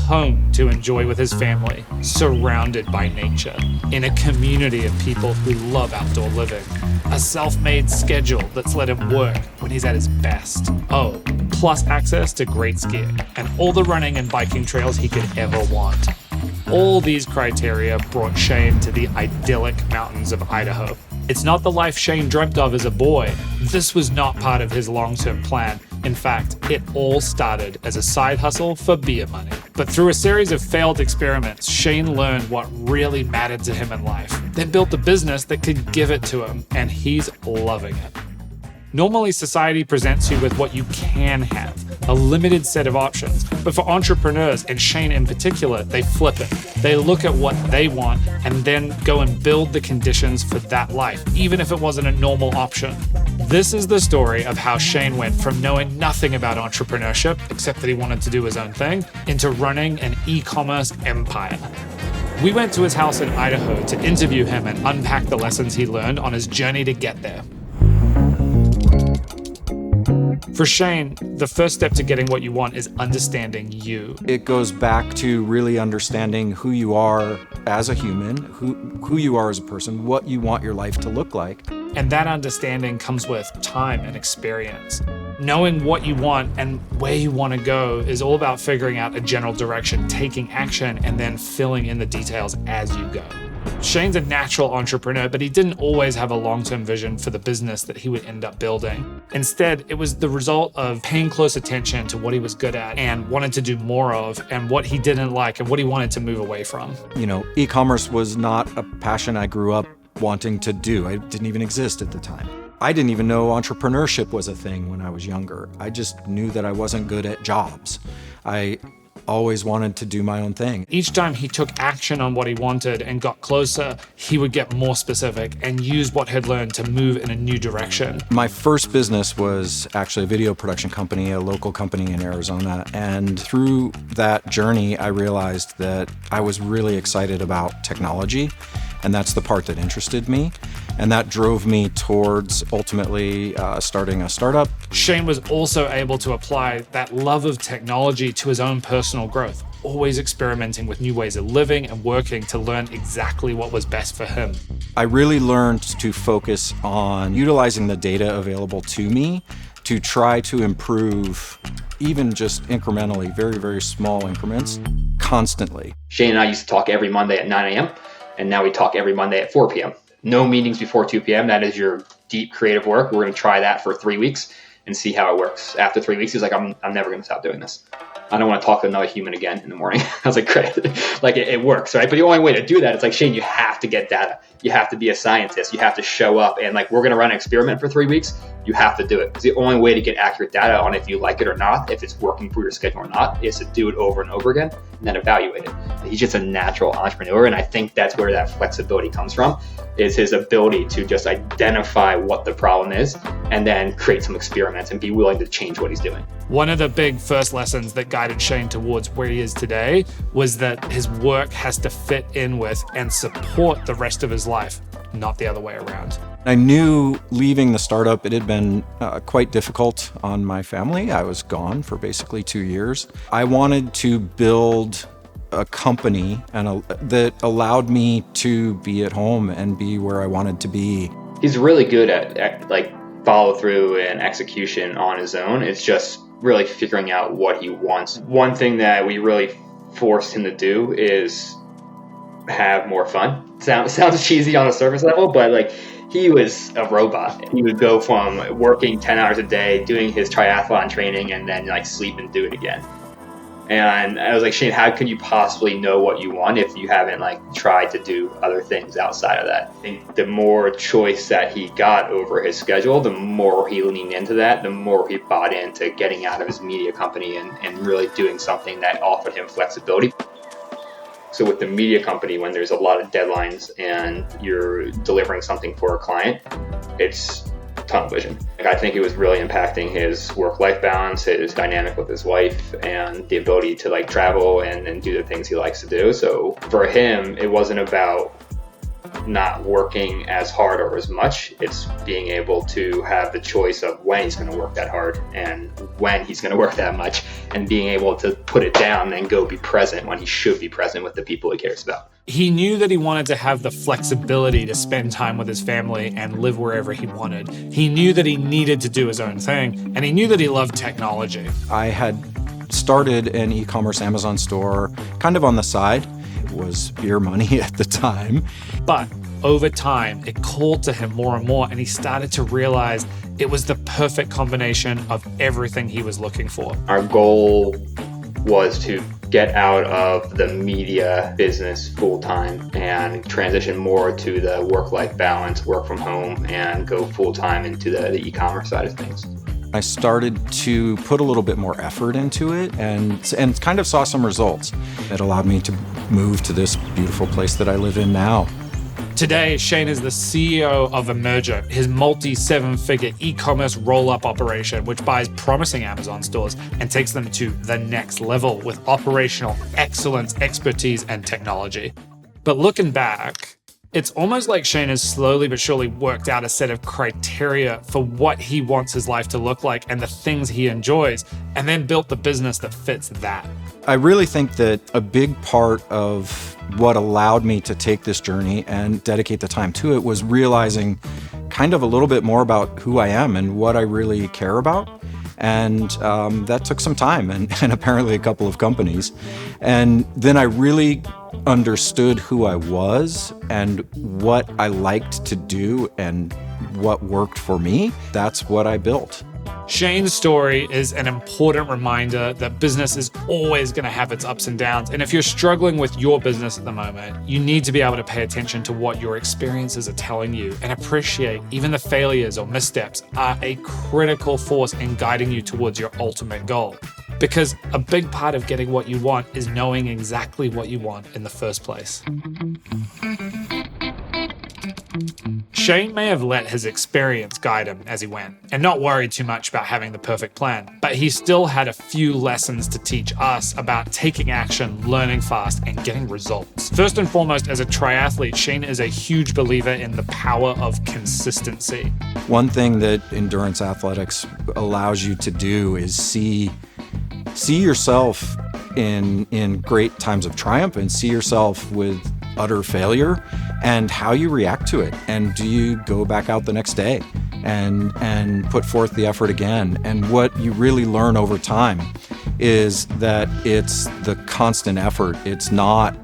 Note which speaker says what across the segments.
Speaker 1: home to enjoy with his family, surrounded by nature, in a community of people who love outdoor living, a self-made schedule that's let him work when he's at his best. Oh, plus access to great skiing and all the running and biking trails he could ever want. All these criteria brought Shane to the idyllic mountains of Idaho. It's not the life Shane dreamt of as a boy. This was not part of his long-term plan. In fact, it all started as a side hustle for beer money. But through a series of failed experiments, Shane learned what really mattered to him in life, then built a business that could give it to him, and he's loving it. Normally, society presents you with what you can have, a limited set of options. But for entrepreneurs, and Shane in particular, they flip it. They look at what they want and then go and build the conditions for that life, even if it wasn't a normal option. This is the story of how Shane went from knowing nothing about entrepreneurship, except that he wanted to do his own thing, into running an e-commerce empire. We went to his house in Idaho to interview him and unpack the lessons he learned on his journey to get there. For Shane, the first step to getting what you want is understanding you.
Speaker 2: It goes back to really understanding who you are as a human, who you are as a person, what you want your life to look like.
Speaker 1: And that understanding comes with time and experience. Knowing what you want and where you want to go is all about figuring out a general direction, taking action, and then filling in the details as you go. Shane's a natural entrepreneur, but he didn't always have a long-term vision for the business that he would end up building. Instead, it was the result of paying close attention to what he was good at and wanted to do more of, and what he didn't like and what he wanted to move away from.
Speaker 2: E-commerce was not a passion I grew up wanting to do. It didn't even exist at the time. I didn't even know entrepreneurship was a thing when I was younger. I just knew that I wasn't good at jobs. I always wanted to do my own thing.
Speaker 1: Each time he took action on what he wanted and got closer, he would get more specific and use what he'd learned to move in a new direction.
Speaker 2: My first business was actually a video production company, a local company in Arizona. And through that journey, I realized that I was really excited about technology. And that's the part that interested me. And that drove me towards ultimately starting a startup.
Speaker 1: Shane was also able to apply that love of technology to his own personal growth, always experimenting with new ways of living and working to learn exactly what was best for him.
Speaker 2: I really learned to focus on utilizing the data available to me to try to improve, even just incrementally, very, very small increments, constantly.
Speaker 3: Shane and I used to talk every Monday at 9 a.m. and now we talk every Monday at 4 p.m. No meetings before 2 p.m. That is your deep creative work. We're going to try that for 3 weeks and see how it works. After 3 weeks, he's like, I'm never going to stop doing this. I don't want to talk to another human again in the morning. I was like, great. Like it works, right? But the only way to do that, it's like, Shane, you have to get data. You have to be a scientist. You have to show up. And like, we're going to run an experiment for 3 weeks. You have to do it. It's the only way to get accurate data on if you like it or not, if it's working for your schedule or not, is to do it over and over again and then evaluate it. He's just a natural entrepreneur. And I think that's where that flexibility comes from, is his ability to just identify what the problem is and then create some experiments and be willing to change what he's doing.
Speaker 1: One of the big first lessons that guided Shane towards where he is today was that his work has to fit in with and support the rest of his life, not the other way around.
Speaker 2: I knew leaving the startup, it had been quite difficult on my family. I was gone for basically 2 years. I wanted to build a company that allowed me to be at home and be where I wanted to be.
Speaker 3: He's really good at like follow through and execution on his own. It's just really figuring out what he wants. One thing that we really forced him to do is have more fun. Sounds cheesy on a surface level, but like he was a robot. He would go from working 10 hours a day, doing his triathlon training, and then like sleep and do it again. And I was like, Shane, how could you possibly know what you want if you haven't like tried to do other things outside of that? I think the more choice that he got over his schedule, the more he leaned into that, the more he bought into getting out of his media company and really doing something that offered him flexibility. So with the media company, when there's a lot of deadlines and you're delivering something for a client, it's tunnel vision. I think it was really impacting his work-life balance, his dynamic with his wife, and the ability to like travel and do the things he likes to do. So for him, it wasn't about not working as hard or as much. It's being able to have the choice of when he's going to work that hard and when he's going to work that much, and being able to put it down and go be present when he should be present with the people he cares about.
Speaker 1: He knew that he wanted to have the flexibility to spend time with his family and live wherever he wanted. He knew that he needed to do his own thing, and he knew that he loved technology.
Speaker 2: I had started an e-commerce Amazon store kind of on the side. It was beer money at the time.
Speaker 1: But over time, it called to him more and more, and he started to realize it was the perfect combination of everything he was looking for.
Speaker 3: Our goal was to get out of the media business full-time and transition more to the work-life balance, work from home, and go full-time into the e-commerce side of things.
Speaker 2: I started to put a little bit more effort into it and kind of saw some results. It allowed me to move to this beautiful place that I live in now.
Speaker 1: Today, Shane is the CEO of Emergent, his multi-seven-figure e-commerce roll-up operation, which buys promising Amazon stores and takes them to the next level with operational excellence, expertise, and technology. But looking back, it's almost like Shane has slowly but surely worked out a set of criteria for what he wants his life to look like and the things he enjoys, and then built the business that fits that.
Speaker 2: I really think that a big part of what allowed me to take this journey and dedicate the time to it was realizing kind of a little bit more about who I am and what I really care about. And that took some time and apparently a couple of companies. And then I really understood who I was and what I liked to do and what worked for me. That's what I built.
Speaker 1: Shane's story is an important reminder that business is always going to have its ups and downs. And if you're struggling with your business at the moment, you need to be able to pay attention to what your experiences are telling you and appreciate even the failures or missteps are a critical force in guiding you towards your ultimate goal. Because a big part of getting what you want is knowing exactly what you want in the first place. Shane may have let his experience guide him as he went and not worried too much about having the perfect plan, but he still had a few lessons to teach us about taking action, learning fast, and getting results. First and foremost, as a triathlete, Shane is a huge believer in the power of consistency.
Speaker 2: One thing that endurance athletics allows you to do is see yourself in great times of triumph and see yourself with utter failure and how you react to it. And do you go back out the next day and put forth the effort again? And what you really learn over time is that it's the constant effort. It's not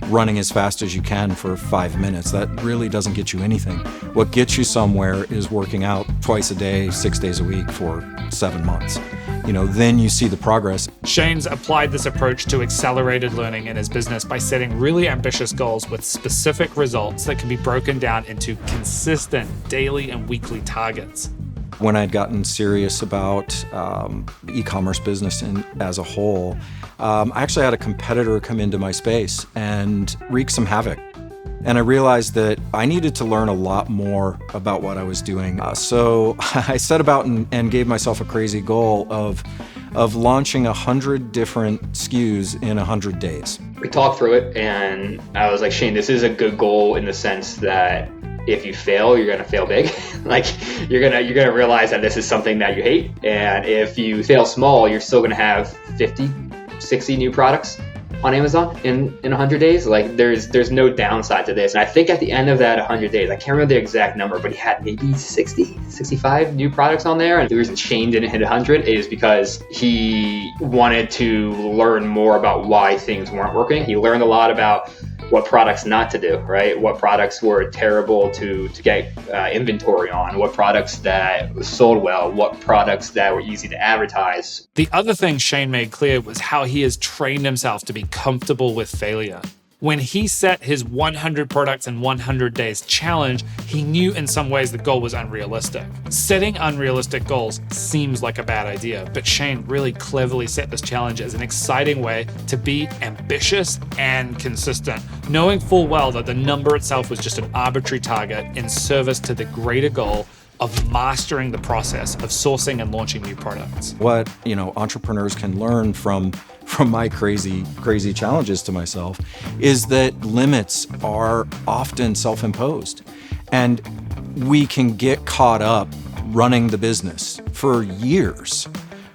Speaker 2: running as fast as you can for 5 minutes. That really doesn't get you anything. What gets you somewhere is working out twice a day, 6 days a week for 7 months. Then you see the progress.
Speaker 1: Shane's applied this approach to accelerated learning in his business by setting really ambitious goals with specific results that can be broken down into consistent daily and weekly targets.
Speaker 2: When I'd gotten serious about e-commerce business as a whole, I actually had a competitor come into my space and wreak some havoc. And I realized that I needed to learn a lot more about what I was doing. So I set about and gave myself a crazy goal of launching 100 different SKUs in 100 days.
Speaker 3: We talked through it, and I was like, Shane, this is a good goal in the sense that if you fail, you're gonna fail big. Like you're gonna realize that this is something that you hate, and if you fail small, you're still gonna have 50, 60 new products on Amazon in 100 days. Like there's no downside to this. And I think at the end of that 100 days, I can't remember the exact number, but he had maybe 60, 65 new products on there. And the reason Shane didn't hit 100 is because he wanted to learn more about why things weren't working. He learned a lot about what products not to do, right? What products were terrible to get inventory on, what products that sold well, what products that were easy to advertise.
Speaker 1: The other thing Shane made clear was how he has trained himself to be comfortable with failure. When he set his 100 products in 100 days challenge, he knew in some ways the goal was unrealistic. Setting unrealistic goals seems like a bad idea, but Shane really cleverly set this challenge as an exciting way to be ambitious and consistent, knowing full well that the number itself was just an arbitrary target in service to the greater goal of mastering the process of sourcing and launching new products.
Speaker 2: What entrepreneurs can learn from from my crazy challenges to myself is that limits are often self-imposed. And we can get caught up running the business for years,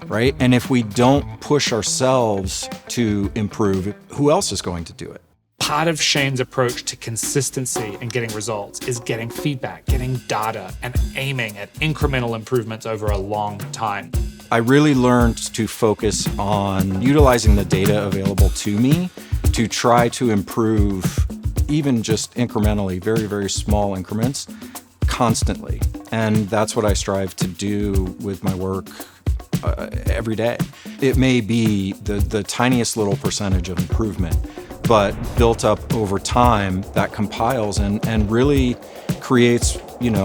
Speaker 2: right? And if we don't push ourselves to improve, who else is going to do it?
Speaker 1: Part of Shane's approach to consistency and getting results is getting feedback, getting data, and aiming at incremental improvements over a long time.
Speaker 2: I really learned to focus on utilizing the data available to me to try to improve, even just incrementally, very, very small increments, constantly. And that's what I strive to do with my work every day. It may be the tiniest little percentage of improvement, but built up over time, that compiles and really creates,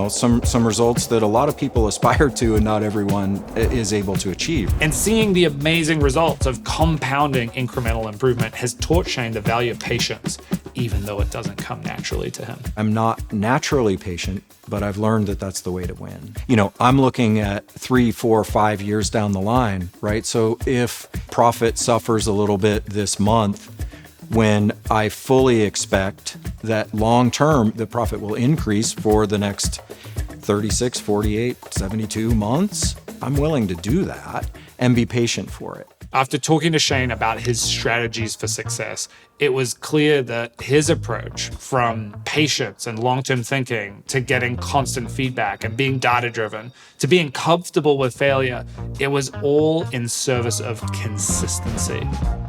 Speaker 2: some results that a lot of people aspire to and not everyone is able to achieve.
Speaker 1: And seeing the amazing results of compounding incremental improvement has taught Shane the value of patience, even though it doesn't come naturally to him.
Speaker 2: I'm not naturally patient, but I've learned that that's the way to win. I'm looking at 3, 4, 5 years down the line, right? So if profit suffers a little bit this month, when I fully expect that long term, the profit will increase for the next 36, 48, 72 months, I'm willing to do that and be patient for it.
Speaker 1: After talking to Shane about his strategies for success, it was clear that his approach from patience and long-term thinking to getting constant feedback and being data-driven to being comfortable with failure, it was all in service of consistency.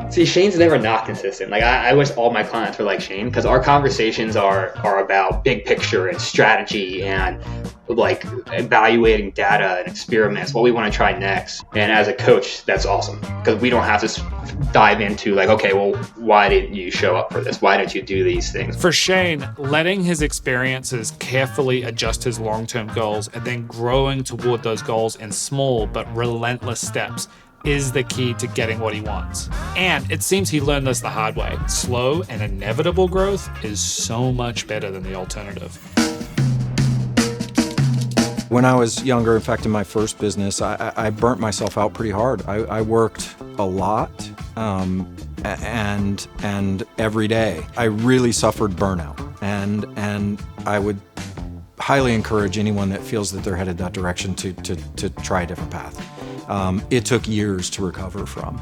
Speaker 3: See, Shane's never not consistent. I wish all my clients were like Shane, because our conversations are about big picture and strategy and evaluating data and experiments, what we want to try next. And as a coach, that's awesome, because we don't have to dive into okay, well, why didn't you show up for this? Why didn't you do these things?
Speaker 1: For Shane, letting his experiences carefully adjust his long-term goals and then growing toward those goals in small but relentless steps is the key to getting what he wants. And it seems he learned this the hard way. Slow and inevitable growth is so much better than the alternative.
Speaker 2: When I was younger, in fact, in my first business, I burnt myself out pretty hard. I worked a lot and every day. I really suffered burnout, and I would highly encourage anyone that feels that they're headed that direction to try a different path. It took years to recover from.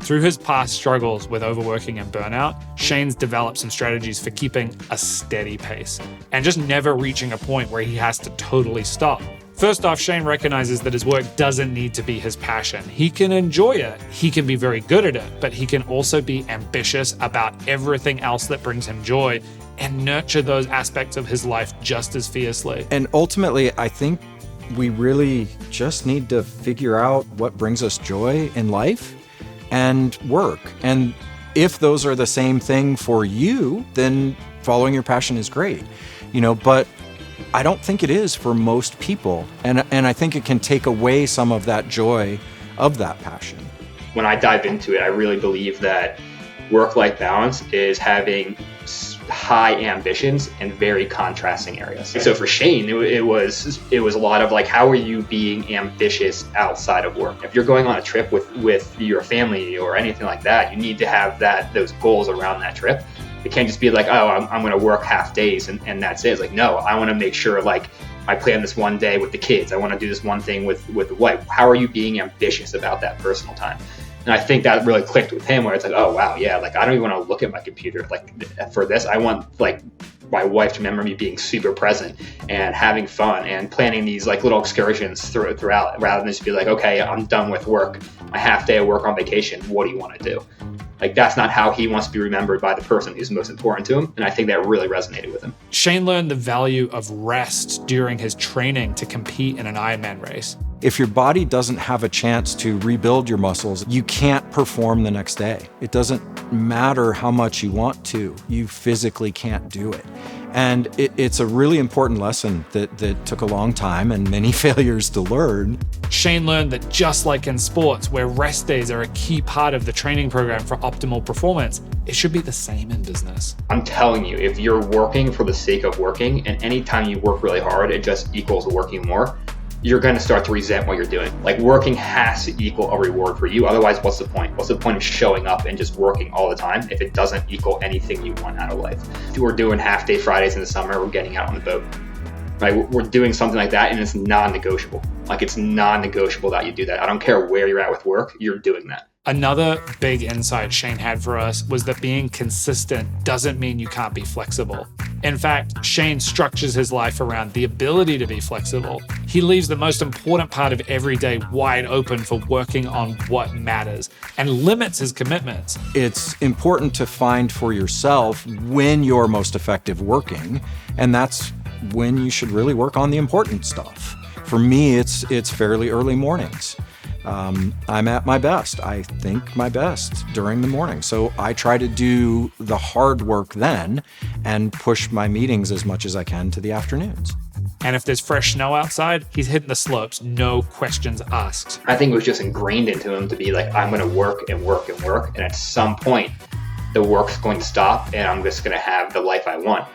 Speaker 1: Through his past struggles with overworking and burnout, Shane's developed some strategies for keeping a steady pace and just never reaching a point where he has to totally stop. First off, Shane recognizes that his work doesn't need to be his passion. He can enjoy it, he can be very good at it, but he can also be ambitious about everything else that brings him joy and nurture those aspects of his life just as fiercely.
Speaker 2: And ultimately, I think we really just need to figure out what brings us joy in life and work. And if those are the same thing for you, then following your passion is great, but I don't think it is for most people. And I think it can take away some of that joy of that passion.
Speaker 3: When I dive into it, I really believe that work-life balance is having high ambitions in very contrasting areas. So for Shane, it was a lot of how are you being ambitious outside of work? If you're going on a trip with your family or anything like that, you need to have those goals around that trip. It can't just be I'm going to work half days and that's it. It's no, I want to make sure I plan this one day with the kids. I want to do this one thing with the wife. How are you being ambitious about that personal time? And I think that really clicked with him, where it's oh wow, yeah, I don't even want to look at my computer for this. I want my wife to remember me being super present and having fun and planning these little excursions throughout, rather than just be okay, I'm done with work, my half day of work on vacation, what do you want to do? That's not how he wants to be remembered by the person who's most important to him. And I think that really resonated with him.
Speaker 1: Shane learned the value of rest during his training to compete in an Ironman race.
Speaker 2: If your body doesn't have a chance to rebuild your muscles, you can't perform the next day. It doesn't matter how much you want to, you physically can't do it. And it's a really important lesson that took a long time and many failures to learn.
Speaker 1: Shane learned that just like in sports, where rest days are a key part of the training program for optimal performance, it should be the same in business.
Speaker 3: I'm telling you, if you're working for the sake of working, and anytime you work really hard, it just equals working more, you're going to start to resent what you're doing. Like, working has to equal a reward for you. Otherwise, what's the point? What's the point of showing up and just working all the time if it doesn't equal anything you want out of life? We're doing half-day Fridays in the summer. We're getting out on the boat. Right? We're doing something like that, and it's non-negotiable. Like, it's non-negotiable that you do that. I don't care where you're at with work. You're doing that.
Speaker 1: Another big insight Shane had for us was that being consistent doesn't mean you can't be flexible. In fact, Shane structures his life around the ability to be flexible. He leaves the most important part of every day wide open for working on what matters and limits his commitments.
Speaker 2: It's important to find for yourself when you're most effective working, and that's when you should really work on the important stuff. For me, it's fairly early mornings. I'm at my best. I think my best during the morning. So I try to do the hard work then and push my meetings as much as I can to the afternoons.
Speaker 1: And if there's fresh snow outside, he's hitting the slopes, no questions asked.
Speaker 3: I think it was just ingrained into him to be like, I'm going to work and work and work. And at some point, the work's going to stop and I'm just going to have the life I want.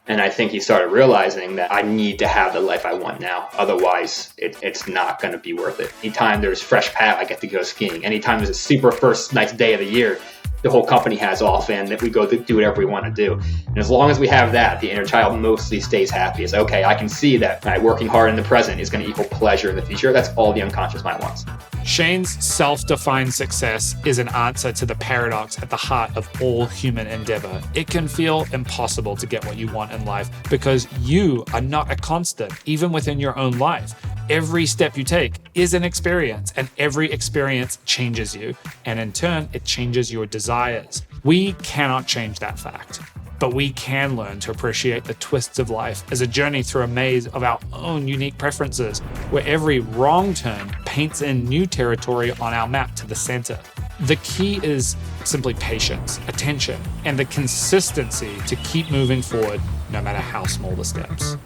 Speaker 3: And I think he started realizing that I need to have the life I want now. Otherwise, it's not going to be worth it. Anytime there's fresh path, I get to go skiing. Anytime there's a super first nice day of the year, the whole company has off and that we go to do whatever we want to do. And as long as we have that, the inner child mostly stays happy. It's okay, I can see that working hard in the present is going to equal pleasure in the future. That's all the unconscious mind wants.
Speaker 1: Shane's self-defined success is an answer to the paradox at the heart of all human endeavor. It can feel impossible to get what you want in life because you are not a constant, even within your own life. Every step you take is an experience, and every experience changes you, and in turn, it changes your desires. We cannot change that fact, but we can learn to appreciate the twists of life as a journey through a maze of our own unique preferences, where every wrong turn paints in new territory on our map to the center. The key is simply patience, attention, and the consistency to keep moving forward no matter how small the steps.